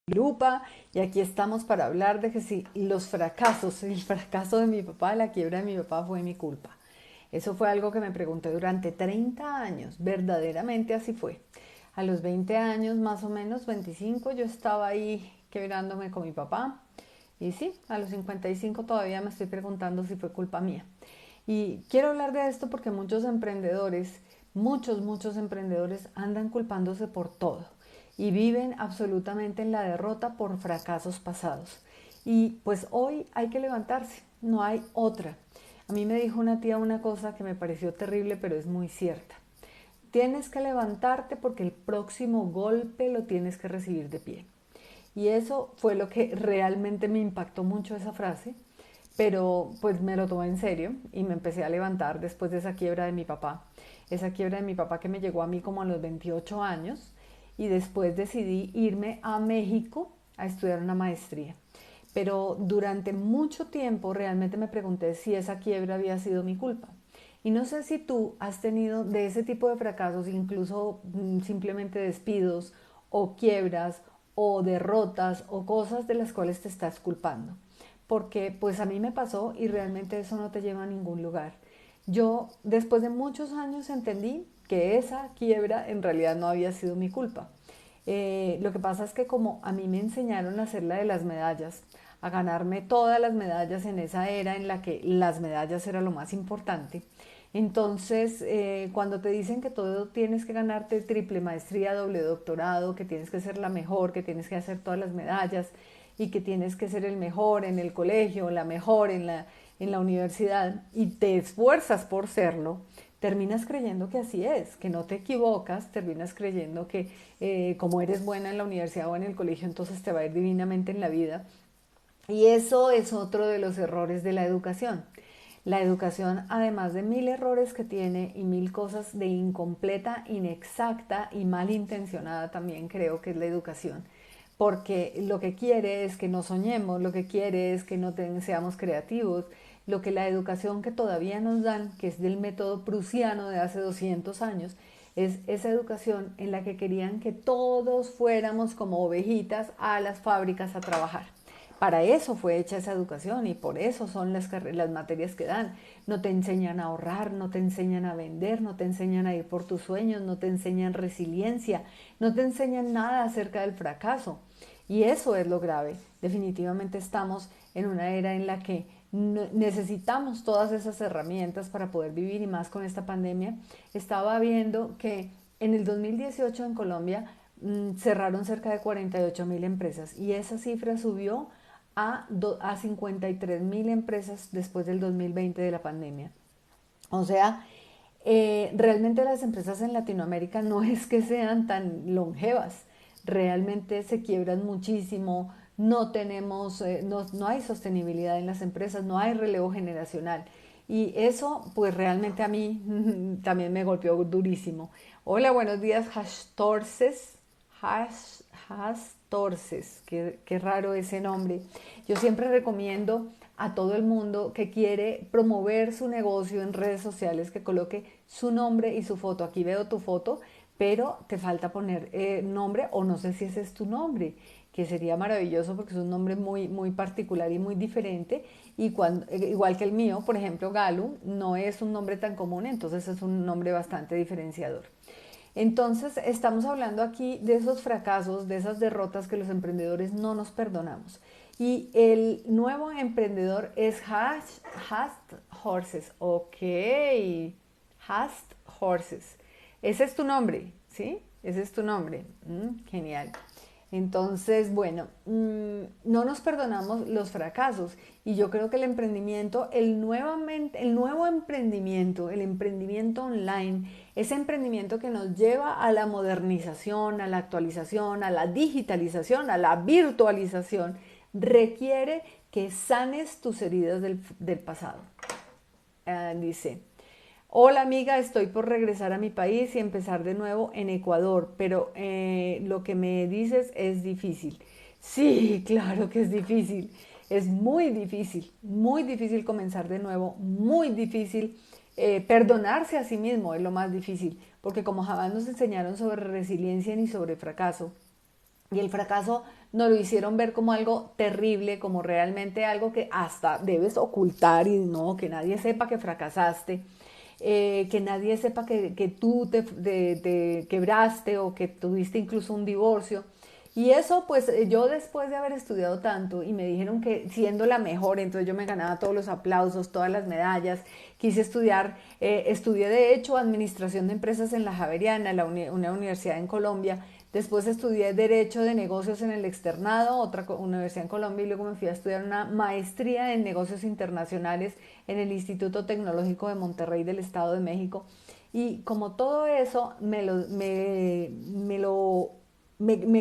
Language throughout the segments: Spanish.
Lupa y aquí estamos para hablar de que si los fracasos, el fracaso de mi papá, la quiebra de mi papá fue mi culpa. Eso fue algo que me pregunté durante 30 años, verdaderamente así fue. A los 20 años, más o menos, 25, yo estaba ahí quebrándome con mi papá. Y sí, a los 55 todavía me estoy preguntando si fue culpa mía. Y quiero hablar de esto porque muchos emprendedores, muchos emprendedores andan culpándose por todo y viven absolutamente en la derrota por fracasos pasados. Y pues hoy hay que levantarse, no hay otra. A mí me dijo una tía una cosa que me pareció terrible, pero es muy cierta. Tienes que levantarte porque el próximo golpe lo tienes que recibir de pie. Y eso fue lo que realmente me impactó mucho esa frase, pero pues me lo tomé en serio y me empecé a levantar después de esa quiebra de mi papá. Esa quiebra de mi papá que me llegó a mí como a los 28 años y después decidí irme a México a estudiar una maestría. Pero durante mucho tiempo realmente me pregunté si esa quiebra había sido mi culpa. Y no sé si tú has tenido de ese tipo de fracasos, incluso simplemente despidos o quiebras o derrotas o cosas de las cuales te estás culpando. Porque pues a mí me pasó y realmente eso no te lleva a ningún lugar. Yo después de muchos años entendí que esa quiebra en realidad no había sido mi culpa. Lo que pasa es que como a mí me enseñaron a hacer la de las medallas, a ganarme todas las medallas en esa era en la que las medallas era lo más importante, entonces cuando te dicen que todo tienes que ganarte triple maestría, doble doctorado, que tienes que ser la mejor, que tienes que hacer todas las medallas y que tienes que ser el mejor en el colegio, la mejor en la universidad y te esfuerzas por serlo, terminas creyendo que así es, que no te equivocas, terminas creyendo que como eres buena en la universidad o en el colegio, entonces te va a ir divinamente en la vida. Y eso es otro de los errores de la educación. La educación, además de mil errores que tiene y mil cosas de incompleta, inexacta y malintencionada, también creo que es la educación. Porque lo que quiere es que no soñemos, lo que quiere es que no seamos creativos. Lo que la educación que todavía nos dan, que es del método prusiano de hace 200 años, es esa educación en la que querían que todos fuéramos como ovejitas a las fábricas a trabajar. Para eso fue hecha esa educación y por eso son las materias que dan. No te enseñan a ahorrar, no te enseñan a vender, no te enseñan a ir por tus sueños, no te enseñan resiliencia, no te enseñan nada acerca del fracaso. Y eso es lo grave. Definitivamente estamos en una era en la que necesitamos todas esas herramientas para poder vivir y más con esta pandemia. Estaba viendo que en el 2018 en Colombia cerraron cerca de 48.000 empresas y esa cifra subió a 53.000 empresas después del 2020 de la pandemia. O sea, realmente las empresas en Latinoamérica no es que sean tan longevas, realmente se quiebran muchísimo, no tenemos, no hay sostenibilidad en las empresas, no hay relevo generacional. Y eso, pues realmente a mí también me golpeó durísimo. Hola, buenos días, Hastorces. Hastorces, qué raro ese nombre. Yo siempre recomiendo a todo el mundo que quiere promover su negocio en redes sociales que coloque su nombre y su foto. Aquí veo tu foto, pero te falta poner nombre o no sé si ese es tu nombre, que sería maravilloso porque es un nombre muy particular y muy diferente. Y igual que el mío, por ejemplo, Galu, no es un nombre tan común, entonces es un nombre bastante diferenciador. Entonces, estamos hablando aquí de esos fracasos, de esas derrotas que los emprendedores no nos perdonamos. Y el nuevo emprendedor es Hast Horses. Ok, Hast Horses. Ese es tu nombre, ¿sí? Ese es tu nombre. Genial. Entonces, bueno, no nos perdonamos los fracasos y yo creo que el emprendimiento, el nuevo emprendimiento, el emprendimiento online, ese emprendimiento que nos lleva a la modernización, a la actualización, a la digitalización, a la virtualización, requiere que sanes tus heridas del pasado. Dice, hola amiga, estoy por regresar a mi país y empezar de nuevo en Ecuador, pero lo que me dices es difícil. Sí, claro que es difícil. Es muy difícil comenzar de nuevo, muy difícil perdonarse a sí mismo, es lo más difícil, porque como jamás nos enseñaron sobre resiliencia ni sobre fracaso, y el fracaso nos lo hicieron ver como algo terrible, como realmente algo que hasta debes ocultar y no, que nadie sepa que fracasaste, que nadie sepa que tú te quebraste o que tuviste incluso un divorcio. Y eso, pues yo después de haber estudiado tanto y me dijeron que siendo la mejor, entonces yo me ganaba todos los aplausos, todas las medallas, quise estudiar, estudié de hecho administración de empresas en la Javeriana, una universidad en Colombia, después estudié derecho de negocios en el externado, otra universidad en Colombia, y luego me fui a estudiar una maestría en negocios internacionales en el Instituto Tecnológico de Monterrey del Estado de México. Y como todo eso me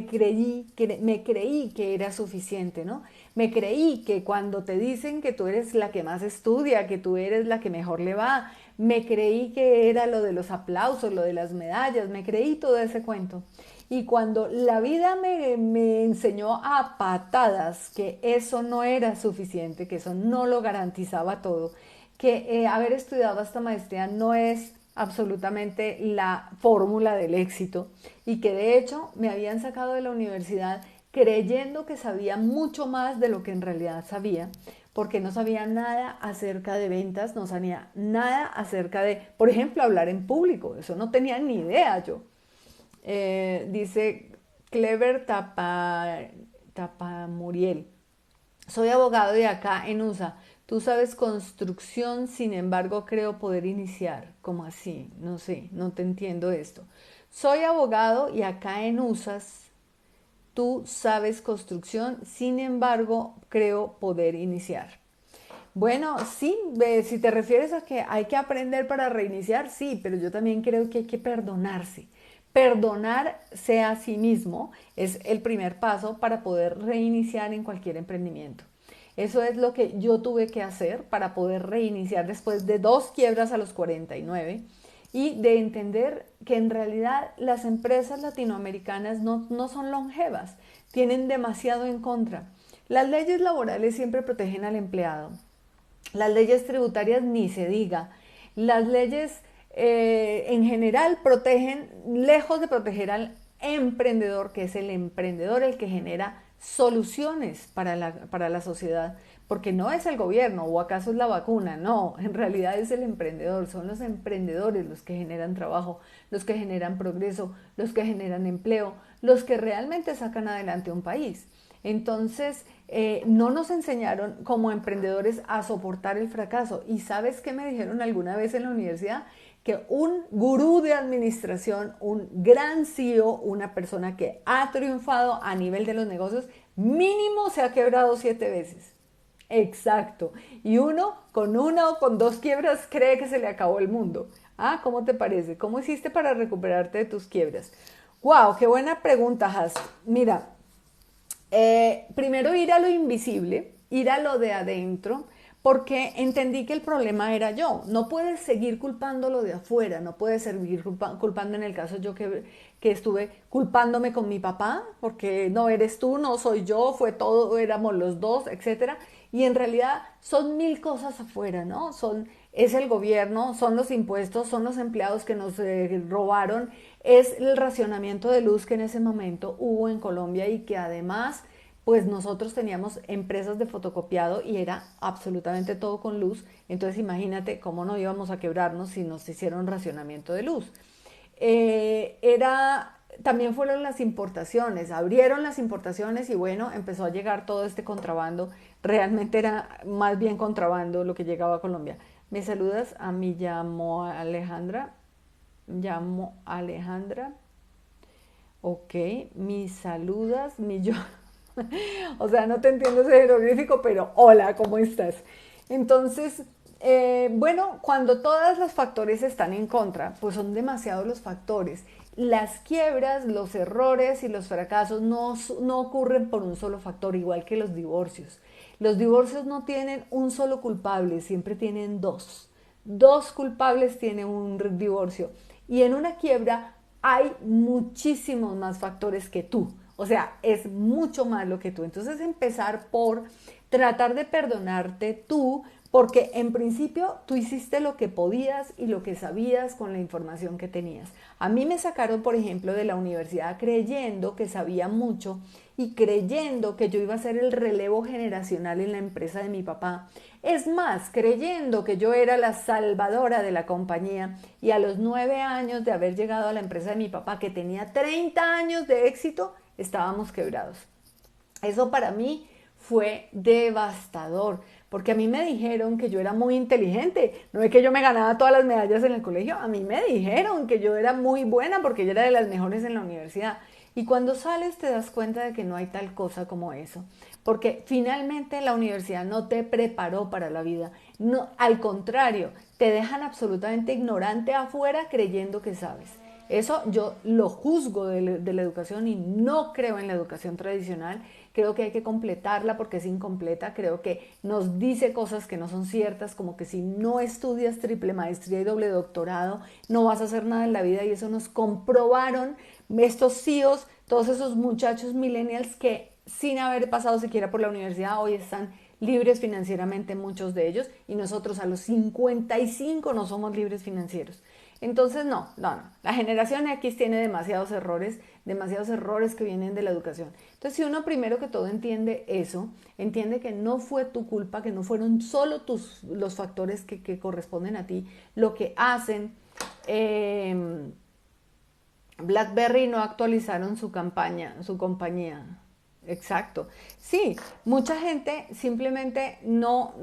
creí que era suficiente, ¿no? Me creí que cuando te dicen que tú eres la que más estudia, que tú eres la que mejor le va, me creí que era lo de los aplausos, lo de las medallas, me creí todo ese cuento. Y cuando la vida me enseñó a patadas que eso no era suficiente, que eso no lo garantizaba todo, que haber estudiado esta maestría no es absolutamente la fórmula del éxito y que de hecho me habían sacado de la universidad creyendo que sabía mucho más de lo que en realidad sabía, porque no sabía nada acerca de ventas, no sabía nada acerca de, por ejemplo, hablar en público, eso no tenía ni idea yo. Dice Clever Tapamuriel. Soy abogado de acá en USA. Tú sabes construcción, sin embargo, creo poder iniciar. ¿Cómo así? No sé, no te entiendo esto. Soy abogado y acá en USAS tú sabes construcción, sin embargo, creo poder iniciar. Bueno, sí, si te refieres a que hay que aprender para reiniciar, sí, pero yo también creo que hay que perdonarse. Perdonarse a sí mismo es el primer paso para poder reiniciar en cualquier emprendimiento. Eso es lo que yo tuve que hacer para poder reiniciar después de 2 quiebras a los 49 y de entender que en realidad las empresas latinoamericanas no son longevas, tienen demasiado en contra. Las leyes laborales siempre protegen al empleado, las leyes tributarias ni se diga. Las leyes en general protegen, lejos de proteger al emprendedor, que es el emprendedor el que genera soluciones para la sociedad, porque no es el gobierno o acaso es la vacuna, no, en realidad es el emprendedor, son los emprendedores los que generan trabajo, los que generan progreso, los que generan empleo, los que realmente sacan adelante un país. Entonces, no nos enseñaron como emprendedores a soportar el fracaso. ¿Y sabes qué me dijeron alguna vez en la universidad? Que un gurú de administración, un gran CEO, una persona que ha triunfado a nivel de los negocios, mínimo se ha quebrado 7 veces. Exacto. Y uno con una o con 2 quiebras cree que se le acabó el mundo. Ah, ¿cómo te parece? ¿Cómo hiciste para recuperarte de tus quiebras? Wow, qué buena pregunta, Has. Mira, primero ir a lo invisible, ir a lo de adentro, porque entendí que el problema era yo. No puedes seguir culpando lo de afuera, no puedes seguir culpando en el caso yo que estuve culpándome con mi papá, porque no eres tú, no soy yo, fue todo, éramos los dos, etcétera. Y en realidad son mil cosas afuera, ¿no? Es el gobierno, son los impuestos, son los empleados que nos robaron, es el racionamiento de luz que en ese momento hubo en Colombia y que además pues nosotros teníamos empresas de fotocopiado y era absolutamente todo con luz, entonces imagínate cómo no íbamos a quebrarnos si nos hicieron racionamiento de luz. También fueron las importaciones, abrieron las importaciones y bueno, empezó a llegar todo este contrabando, realmente era más bien contrabando lo que llegaba a Colombia. ¿Me saludas? A mí llamo Alejandra, ok, mis saludas, mi yo. O sea, no te entiendo ese jeroglífico, pero hola, ¿cómo estás? Entonces, bueno, cuando todos los factores están en contra, pues son demasiados los factores. Las quiebras, los errores y los fracasos no ocurren por un solo factor, igual que los divorcios. Los divorcios no tienen un solo culpable, siempre tienen dos. Dos culpables tiene un divorcio. Y en una quiebra hay muchísimos más factores que tú. O sea, es mucho más lo que tú. Entonces empezar por tratar de perdonarte tú, porque en principio tú hiciste lo que podías y lo que sabías con la información que tenías. A mí me sacaron, por ejemplo, de la universidad creyendo que sabía mucho y creyendo que yo iba a ser el relevo generacional en la empresa de mi papá. Es más, creyendo que yo era la salvadora de la compañía, y a los 9 años de haber llegado a la empresa de mi papá, que tenía 30 años de éxito, estábamos quebrados. Eso para mí fue devastador, porque a mí me dijeron que yo era muy inteligente. No es que yo me ganaba todas las medallas en el colegio, a mí me dijeron que yo era muy buena porque yo era de las mejores en la universidad. Y cuando sales te das cuenta de que no hay tal cosa como eso, porque finalmente la universidad no te preparó para la vida. No, al contrario, te dejan absolutamente ignorante afuera creyendo que sabes. Eso yo lo juzgo de la educación y no creo en la educación tradicional. Creo que hay que completarla porque es incompleta. Creo que nos dice cosas que no son ciertas, como que si no estudias triple maestría y doble doctorado, no vas a hacer nada en la vida, y eso nos comprobaron estos CEOs, todos esos muchachos millennials que sin haber pasado siquiera por la universidad hoy están libres financieramente, muchos de ellos, y nosotros a los 55 no somos libres financieros. Entonces, no, la generación X tiene demasiados errores que vienen de la educación. Entonces, si uno primero que todo entiende eso, entiende que no fue tu culpa, que no fueron solo los factores que corresponden a ti, lo que hacen. BlackBerry no actualizaron su compañía. Exacto. Sí, mucha gente simplemente no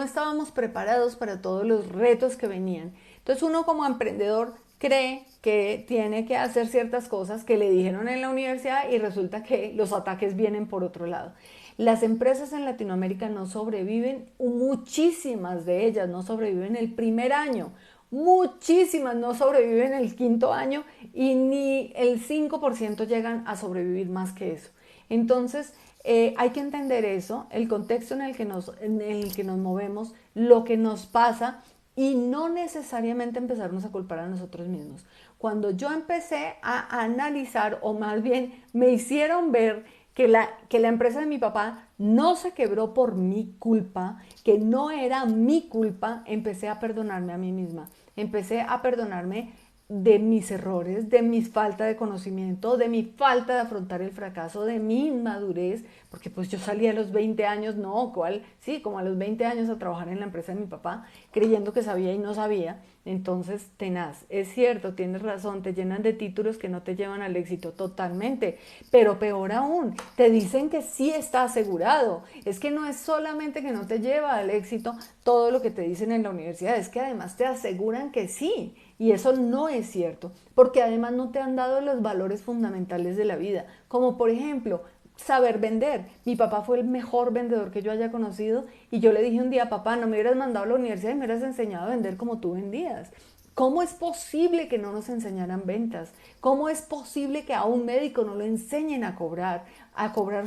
estábamos preparados para todos los retos que venían. Entonces uno como emprendedor cree que tiene que hacer ciertas cosas que le dijeron en la universidad y resulta que los ataques vienen por otro lado. Las empresas en Latinoamérica no sobreviven, muchísimas de ellas no sobreviven el primer año. Muchísimas no sobreviven el quinto año y ni el 5% llegan a sobrevivir más que eso. Entonces, hay que entender eso, el contexto en el que nos movemos, lo que nos pasa, y no necesariamente empezarnos a culpar a nosotros mismos. Cuando yo empecé a analizar, o más bien me hicieron ver que la empresa de mi papá no se quebró por mi culpa, que no era mi culpa, empecé a perdonarme a mí misma. Empecé a perdonarme de mis errores, de mi falta de conocimiento, de mi falta de afrontar el fracaso, de mi inmadurez, porque pues yo salí a los 20 años, no, ¿cuál? Sí, como a los 20 años a trabajar en la empresa de mi papá, creyendo que sabía y no sabía. Entonces, tenaz, es cierto, tienes razón, te llenan de títulos que no te llevan al éxito totalmente, pero peor aún, te dicen que sí está asegurado. Es que no es solamente que no te lleva al éxito todo lo que te dicen en la universidad, es que además te aseguran que sí. Y eso no es cierto, porque además no te han dado los valores fundamentales de la vida, como por ejemplo, saber vender. Mi papá fue el mejor vendedor que yo haya conocido, y yo le dije un día: papá, no me hubieras mandado a la universidad y me hubieras enseñado a vender como tú vendías. ¿Cómo es posible que no nos enseñaran ventas? ¿Cómo es posible que a un médico no lo enseñen a cobrar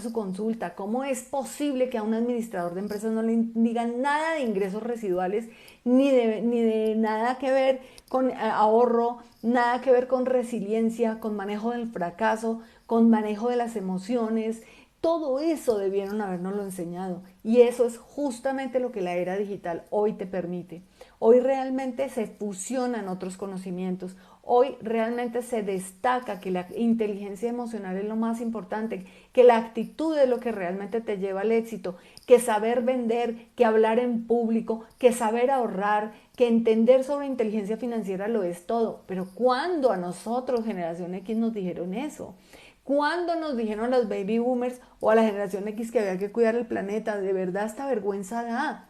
su consulta? ¿Cómo es posible que a un administrador de empresas no le digan nada de ingresos residuales, ni de nada que ver con ahorro, nada que ver con resiliencia, con manejo del fracaso, con manejo de las emociones? Todo eso debieron habernoslo enseñado, y eso es justamente lo que la era digital hoy te permite. Hoy realmente se fusionan otros conocimientos. Hoy realmente se destaca que la inteligencia emocional es lo más importante, que la actitud es lo que realmente te lleva al éxito, que saber vender, que hablar en público, que saber ahorrar, que entender sobre inteligencia financiera lo es todo. Pero ¿cuándo a nosotros, generación X, nos dijeron eso? ¿Cuándo nos dijeron los baby boomers o a la generación X que había que cuidar el planeta? De verdad, esta vergüenza da.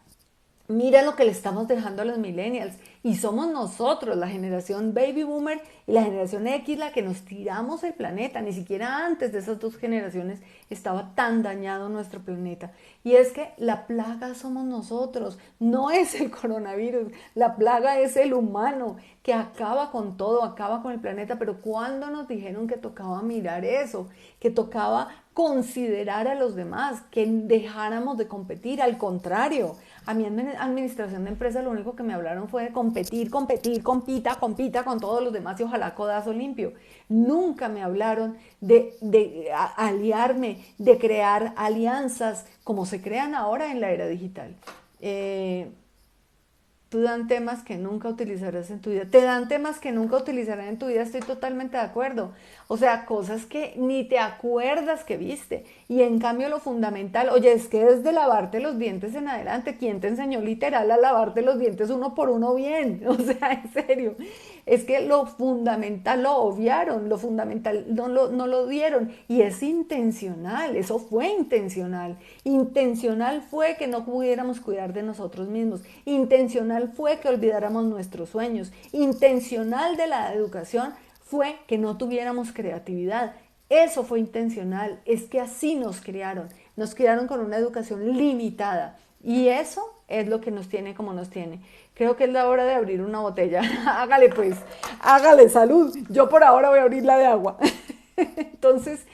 Mira lo que le estamos dejando a los millennials, y somos nosotros, la generación baby boomer y la generación X, la que nos tiramos el planeta. Ni siquiera antes de esas dos generaciones estaba tan dañado nuestro planeta. Y es que la plaga somos nosotros, no es el coronavirus, la plaga es el humano que acaba con todo, acaba con el planeta. Pero ¿cuándo nos dijeron que tocaba mirar eso? Que tocaba considerar a los demás, que dejáramos de competir. Al contrario, a mi administración de empresa lo único que me hablaron fue de competir, compita con todos los demás y ojalá codazo limpio. Nunca me hablaron de aliarme, de crear alianzas como se crean ahora en la era digital. tú dan temas que nunca utilizarás en tu vida. Te dan temas que nunca utilizarás en tu vida, estoy totalmente de acuerdo. O sea, cosas que ni te acuerdas que viste. Y en cambio lo fundamental, oye, es que desde lavarte los dientes en adelante, ¿quién te enseñó literal a lavarte los dientes uno por uno bien? O sea, en serio. Es que lo fundamental lo obviaron, lo fundamental no lo dieron. Y es intencional, eso fue intencional. Intencional fue que no pudiéramos cuidar de nosotros mismos. Intencional fue que olvidáramos nuestros sueños. Intencional de la educación fue que no tuviéramos creatividad. Eso fue intencional, es que así nos criaron con una educación limitada y eso es lo que nos tiene como nos tiene. Creo que es la hora de abrir una botella. Hágale pues, hágale salud. Yo por ahora voy a abrir la de agua. Entonces,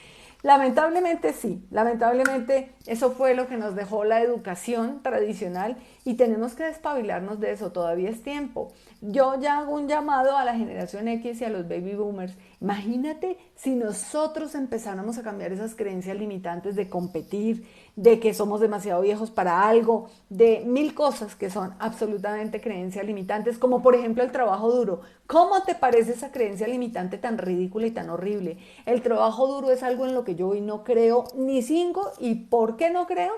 lamentablemente sí, lamentablemente eso fue lo que nos dejó la educación tradicional y tenemos que despabilarnos de eso, todavía es tiempo. Yo ya hago un llamado a la generación X y a los baby boomers. Imagínate si nosotros empezáramos a cambiar esas creencias limitantes de competir, de que somos demasiado viejos para algo, de mil cosas que son absolutamente creencias limitantes, como por ejemplo el trabajo duro. ¿Cómo te parece esa creencia limitante tan ridícula y tan horrible? El trabajo duro es algo en lo que yo hoy no creo ni cinco. ¿Y por qué no creo?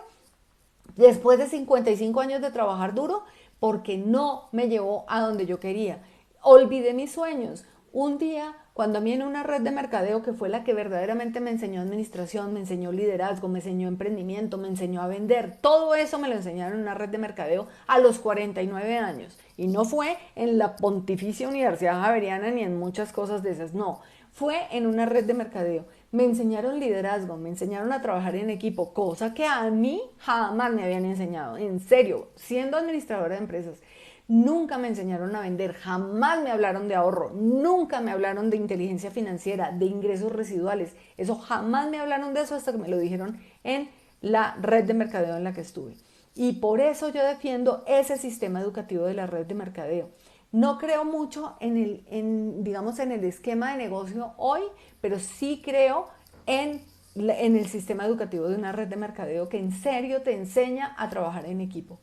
Después de 55 años de trabajar duro, porque no me llevó a donde yo quería. Olvidé mis sueños. Un día, cuando a mí en una red de mercadeo, que fue la que verdaderamente me enseñó administración, me enseñó liderazgo, me enseñó emprendimiento, me enseñó a vender, todo eso me lo enseñaron en una red de mercadeo a los 49 años. Y no fue en la Pontificia Universidad Javeriana ni en muchas cosas de esas, no. Fue en una red de mercadeo. Me enseñaron liderazgo, me enseñaron a trabajar en equipo, cosa que a mí jamás me habían enseñado. En serio, siendo administradora de empresas, nunca me enseñaron a vender, jamás me hablaron de ahorro, nunca me hablaron de inteligencia financiera, de ingresos residuales. Eso jamás me hablaron de eso hasta que me lo dijeron en la red de mercadeo en la que estuve. Y por eso yo defiendo ese sistema educativo de la red de mercadeo. No creo mucho digamos, en el esquema de negocio hoy, pero sí creo en el sistema educativo de una red de mercadeo que en serio te enseña a trabajar en equipo.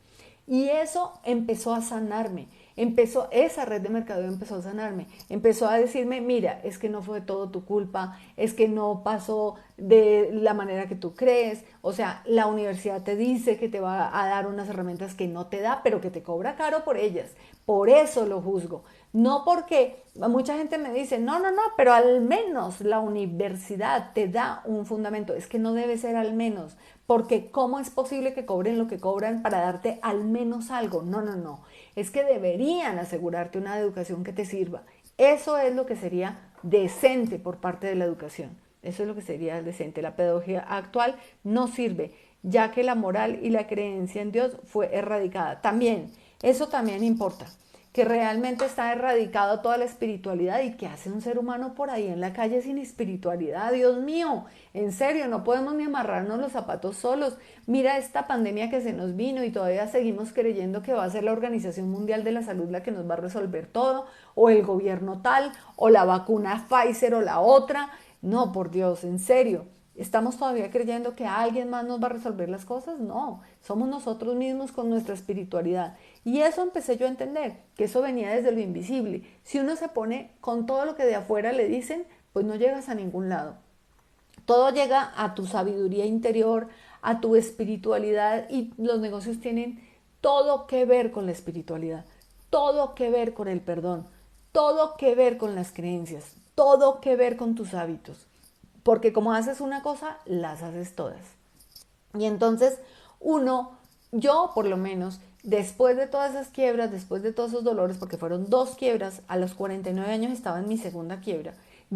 Y eso empezó a sanarme, esa red de mercadeo empezó a sanarme, empezó a decirme, mira, es que no fue todo tu culpa, es que no pasó de la manera que tú crees, o sea, la universidad te dice que te va a dar unas herramientas que no te da, pero que te cobra caro por ellas, por eso lo juzgo. No porque mucha gente me dice, no, pero al menos la universidad te da un fundamento. Es que no debe ser al menos, porque ¿cómo es posible que cobren lo que cobran para darte al menos algo? No. Es que deberían asegurarte una educación que te sirva. Eso es lo que sería decente por parte de la educación. Eso es lo que sería decente. La pedagogía actual no sirve, ya que la moral y la creencia en Dios fue erradicada. También, eso también importa, que realmente está erradicado toda la espiritualidad y que hace un ser humano por ahí en la calle sin espiritualidad. Dios mío, en serio, no podemos ni amarrarnos los zapatos solos. Mira esta pandemia que se nos vino y todavía seguimos creyendo que va a ser la Organización Mundial de la Salud la que nos va a resolver todo, o el gobierno tal, o la vacuna Pfizer o la otra. No, por Dios, en serio. ¿Estamos todavía creyendo que alguien más nos va a resolver las cosas? No, somos nosotros mismos con nuestra espiritualidad. Y eso empecé yo a entender, que eso venía desde lo invisible. Si uno se pone con todo lo que de afuera le dicen, pues no llegas a ningún lado. Todo llega a tu sabiduría interior, a tu espiritualidad, y los negocios tienen todo que ver con la espiritualidad, todo que ver con el perdón, todo que ver con las creencias, todo que ver con tus hábitos. Porque como haces una cosa, las haces todas. Y entonces yo por lo menos, después de todas esas quiebras, después de todos esos dolores, porque fueron 2 quiebras, a los 49 años estaba en mi segunda quiebra,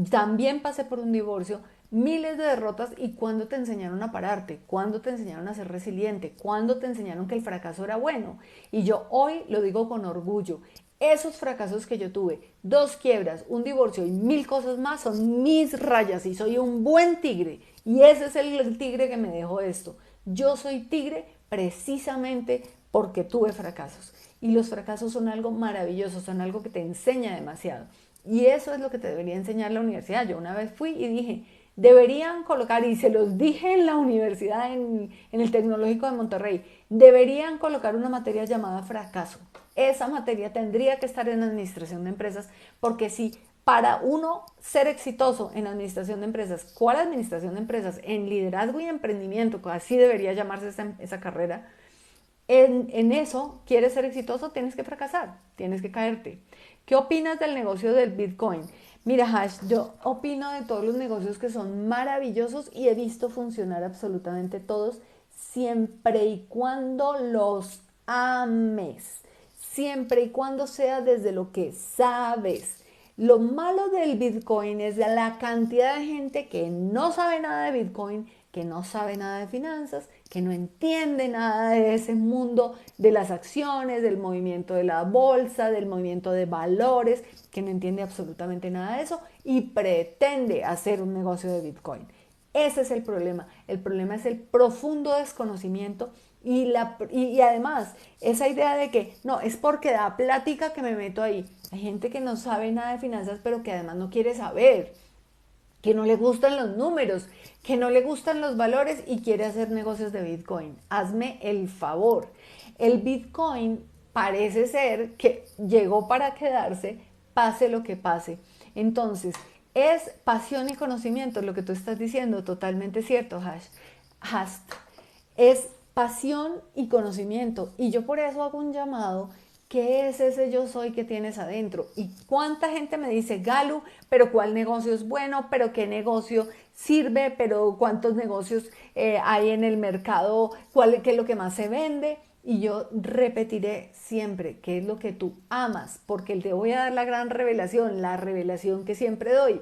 también pasé por un divorcio, miles de derrotas. ¿Y cuándo te enseñaron a pararte? ¿Cuándo te enseñaron a ser resiliente? ¿Cuándo te enseñaron que el fracaso era bueno? Y yo hoy lo digo con orgullo. Esos fracasos que yo tuve, 2 quiebras, un divorcio y mil cosas más, son mis rayas y soy un buen tigre. Y ese es el tigre que me dejó esto. Yo soy tigre precisamente porque tuve fracasos. Y los fracasos son algo maravilloso, son algo que te enseña demasiado. Y eso es lo que te debería enseñar la universidad. Yo una vez fui y dije, deberían colocar, y se los dije en la universidad, en el Tecnológico de Monterrey, deberían colocar una materia llamada fracaso. esa materia tendría que estar en administración de empresas, porque si para uno ser exitoso en administración de empresas, ¿cuál administración de empresas? En liderazgo y emprendimiento, así debería llamarse esa carrera. En eso, quieres ser exitoso, tienes que fracasar, tienes que caerte. ¿Qué opinas del negocio del Bitcoin? Mira, Hash, yo opino de todos los negocios que son maravillosos y he visto funcionar absolutamente todos, siempre y cuando los ames, siempre y cuando sea desde lo que sabes. Lo malo del Bitcoin es la cantidad de gente que no sabe nada de Bitcoin, que no sabe nada de finanzas, que no entiende nada de ese mundo de las acciones, del movimiento de la bolsa, del movimiento de valores, que no entiende absolutamente nada de eso y pretende hacer un negocio de Bitcoin. Ese es el problema. El problema es el profundo desconocimiento y además esa idea de que no, es porque da plática que me meto ahí. Hay gente que no sabe nada de finanzas, pero que además no quiere saber, que no le gustan los números, que no le gustan los valores y quiere hacer negocios de Bitcoin. Hazme el favor. El Bitcoin parece ser que llegó para quedarse, pase lo que pase. Entonces, es pasión y conocimiento, lo que tú estás diciendo, totalmente cierto, Hast. Es pasión y conocimiento. Y yo por eso hago un llamado. ¿Qué es ese yo soy que tienes adentro? ¿Y cuánta gente me dice, Galu, pero cuál negocio es bueno, pero qué negocio sirve, pero cuántos negocios hay en el mercado, qué es lo que más se vende? Y yo repetiré siempre qué es lo que tú amas, porque te voy a dar la revelación que siempre doy.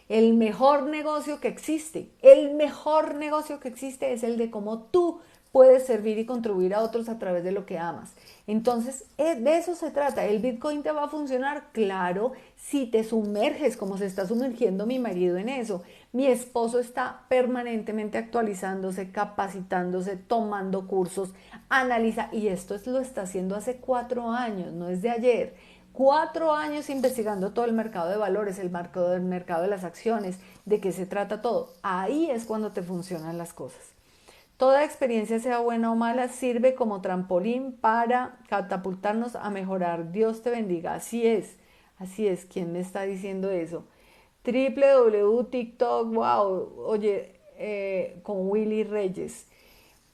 El mejor negocio que existe, el mejor negocio que existe es el de cómo tú puedes servir y contribuir a otros a través de lo que amas. Entonces, de eso se trata. ¿El Bitcoin te va a funcionar? Claro, si te sumerges como se está sumergiendo mi marido en eso. Mi esposo está permanentemente actualizándose, capacitándose, tomando cursos, analiza, y esto lo está haciendo hace 4 años, no es de ayer. 4 años investigando todo el mercado de valores, el mercado de las acciones, de qué se trata todo. Ahí es cuando te funcionan las cosas. Toda experiencia, sea buena o mala, sirve como trampolín para catapultarnos a mejorar. Dios te bendiga. Así es, así es. ¿Quién me está diciendo eso? TikTok, wow, oye, con Willy Reyes.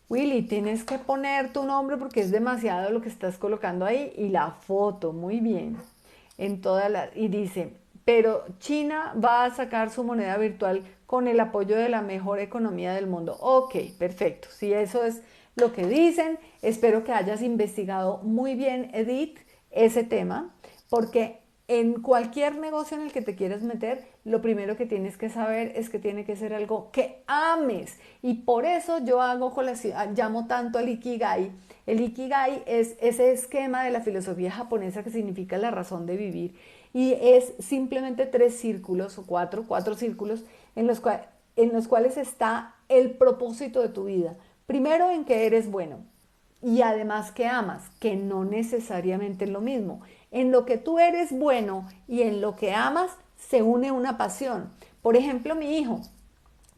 Willy, tienes que poner tu nombre porque es demasiado lo que estás colocando ahí y la foto, muy bien. Y dice, pero China va a sacar su moneda virtual con el apoyo de la mejor economía del mundo. Ok, perfecto. Si eso es lo que dicen, espero que hayas investigado muy bien, Edith, ese tema, porque en cualquier negocio en el que te quieras meter, lo primero que tienes que saber es que tiene que ser algo que ames. Y por eso yo llamo tanto al Ikigai. El Ikigai es ese esquema de la filosofía japonesa que significa la razón de vivir. Y es simplemente 3 círculos o cuatro círculos en los cuales está el propósito de tu vida. Primero, en que eres bueno, y además que amas, que no necesariamente es lo mismo. En lo que tú eres bueno y en lo que amas se une una pasión. Por ejemplo, mi hijo.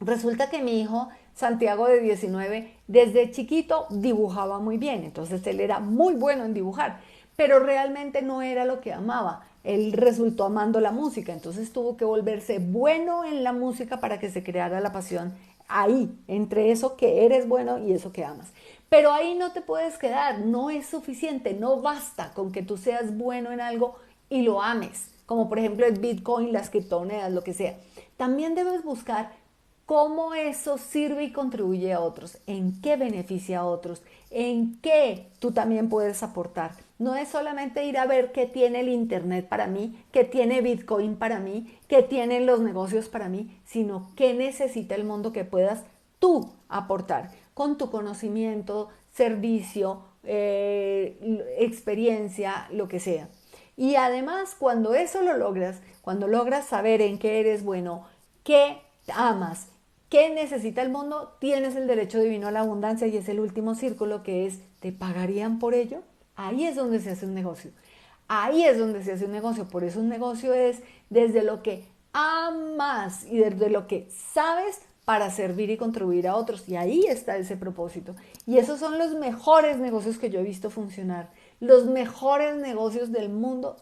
Resulta que mi hijo, Santiago de 19, desde chiquito dibujaba muy bien, entonces él era muy bueno en dibujar, pero realmente no era lo que amaba. Él resultó amando la música, entonces tuvo que volverse bueno en la música para que se creara la pasión ahí, entre eso que eres bueno y eso que amas. Pero ahí no te puedes quedar, no es suficiente, no basta con que tú seas bueno en algo y lo ames, como por ejemplo el Bitcoin, las criptomonedas, lo que sea. También debes buscar cómo eso sirve y contribuye a otros, en qué beneficia a otros, en qué tú también puedes aportar. No es solamente ir a ver qué tiene el Internet para mí, qué tiene Bitcoin para mí, qué tienen los negocios para mí, sino qué necesita el mundo que puedas tú aportar con tu conocimiento, servicio, experiencia, lo que sea. Y además, cuando eso lo logras, cuando logras saber en qué eres bueno, qué amas, qué necesita el mundo, tienes el derecho divino a la abundancia y es el último círculo que es, ¿te pagarían por ello? Ahí es donde se hace un negocio. Ahí es donde se hace un negocio. Por eso un negocio es desde lo que amas y desde lo que sabes para servir y contribuir a otros. Y ahí está ese propósito. Y esos son los mejores negocios que yo he visto funcionar. los mejores negocios del mundo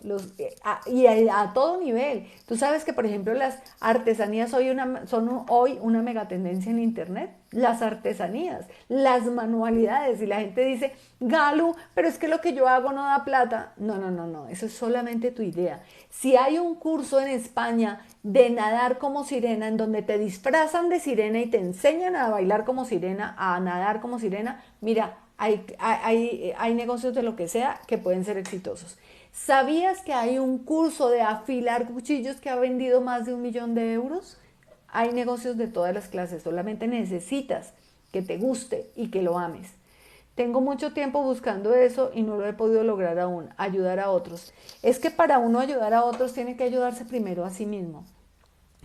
y a todo nivel. Tú sabes que, por ejemplo, las artesanías son hoy una megatendencia en internet. Las artesanías, las manualidades. Y la gente dice, Galu, pero es que lo que yo hago no da plata. No, no, no, no. Eso es solamente tu idea. Si hay un curso en España de nadar como sirena, en donde te disfrazan de sirena y te enseñan a bailar como sirena, a nadar como sirena, mira, hay negocios de lo que sea que pueden ser exitosos. ¿Sabías que hay un curso de afilar cuchillos que ha vendido más de 1 millón de euros? Hay negocios de todas las clases, solamente necesitas que te guste y que lo ames. Tengo mucho tiempo buscando eso y no lo he podido lograr aún, ayudar a otros. Es que para uno ayudar a otros tiene que ayudarse primero a sí mismo.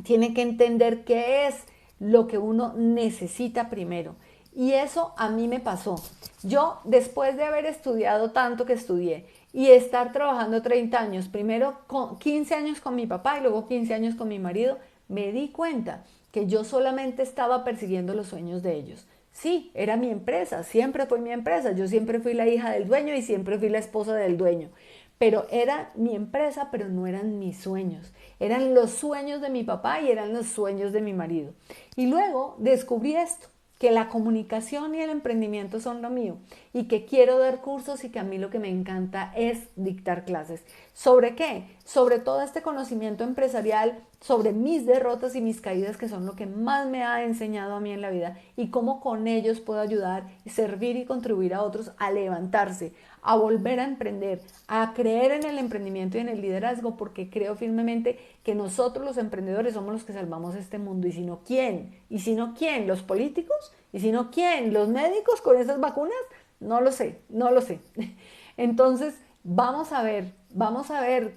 Tiene que entender qué es lo que uno necesita primero. Y eso a mí me pasó. Yo, después de haber estudiado tanto que estudié y estar trabajando 30 años, primero 15 años con mi papá y luego 15 años con mi marido, me di cuenta que yo solamente estaba persiguiendo los sueños de ellos. Sí, era mi empresa, siempre fue mi empresa. Yo siempre fui la hija del dueño y siempre fui la esposa del dueño. Pero era mi empresa, pero no eran mis sueños. Eran los sueños de mi papá y eran los sueños de mi marido. Y luego descubrí esto, que la comunicación y el emprendimiento son lo mío y que quiero dar cursos y que a mí lo que me encanta es dictar clases. ¿Sobre qué? Sobre todo este conocimiento empresarial, sobre mis derrotas y mis caídas, que son lo que más me ha enseñado a mí en la vida, y cómo con ellos puedo ayudar, servir y contribuir a otros a levantarse, a volver a emprender, a creer en el emprendimiento y en el liderazgo, porque creo firmemente que nosotros los emprendedores somos los que salvamos este mundo. Y si no, ¿quién? Y si no, ¿quién? ¿Los políticos? Y si no, ¿quién? ¿Los médicos con esas vacunas? No lo sé, no lo sé. Entonces, vamos a ver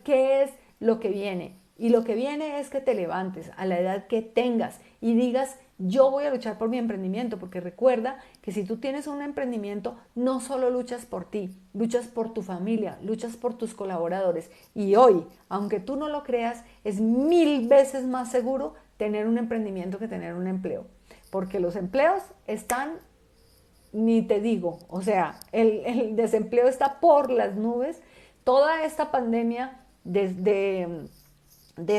qué es lo que viene. Y lo que viene es que te levantes a la edad que tengas y digas, yo voy a luchar por mi emprendimiento, porque recuerda que si tú tienes un emprendimiento, no solo luchas por ti, luchas por tu familia, luchas por tus colaboradores. Y hoy, aunque tú no lo creas, es 1000 veces más seguro tener un emprendimiento que tener un empleo, porque los empleos están, ni te digo, o sea, el desempleo está por las nubes. Toda esta pandemia de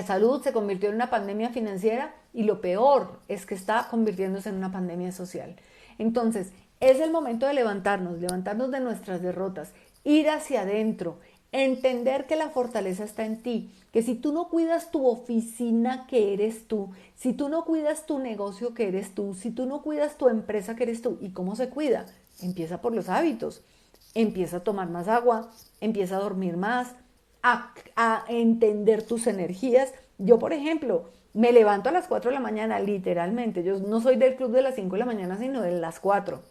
salud se convirtió en una pandemia financiera y lo peor es que está convirtiéndose en una pandemia social. Entonces, es el momento de levantarnos de nuestras derrotas, ir hacia adentro, entender que la fortaleza está en ti, que si tú no cuidas tu oficina que eres tú, si tú no cuidas tu negocio que eres tú, si tú no cuidas tu empresa que eres tú, ¿y cómo se cuida? Empieza por los hábitos, empieza a tomar más agua, empieza a dormir más, a entender tus energías. Yo, por ejemplo, me levanto a las 4 de la mañana, literalmente. Yo no soy del club de las 5 de la mañana, sino de las 4.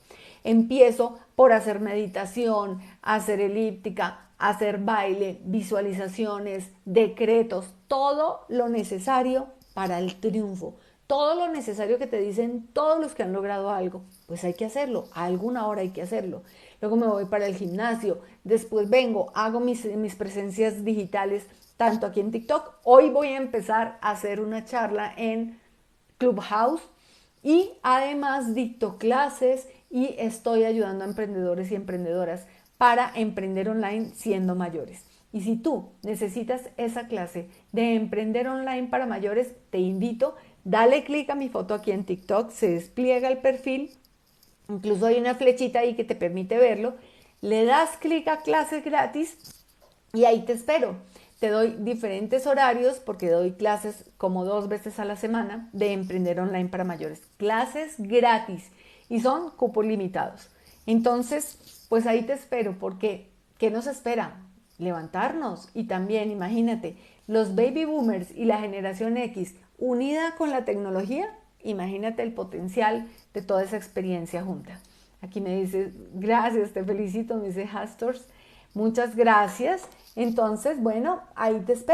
Empiezo por hacer meditación, hacer elíptica, hacer baile, visualizaciones, decretos, todo lo necesario para el triunfo. Todo lo necesario que te dicen todos los que han logrado algo, pues hay que hacerlo, a alguna hora hay que hacerlo. Luego me voy para el gimnasio, después vengo, hago mis presencias digitales, tanto aquí en TikTok. Hoy voy a empezar a hacer una charla en Clubhouse y además dicto clases y estoy ayudando a emprendedores y emprendedoras para emprender online siendo mayores. Y si tú necesitas esa clase de emprender online para mayores, te invito, dale clic a mi foto aquí en TikTok, se despliega el perfil, incluso hay una flechita ahí que te permite verlo, le das clic a clases gratis y ahí te espero. Te doy diferentes horarios porque doy clases como 2 veces a la semana de emprender online para mayores. Clases gratis y son cupos limitados. Entonces, pues ahí te espero porque ¿qué nos espera? Levantarnos. Y también, imagínate, los baby boomers y la generación X unida con la tecnología, imagínate el potencial de toda esa experiencia junta. Aquí me dice, gracias, te felicito, me dice Hastors. Muchas gracias. Entonces, bueno, ahí te espero.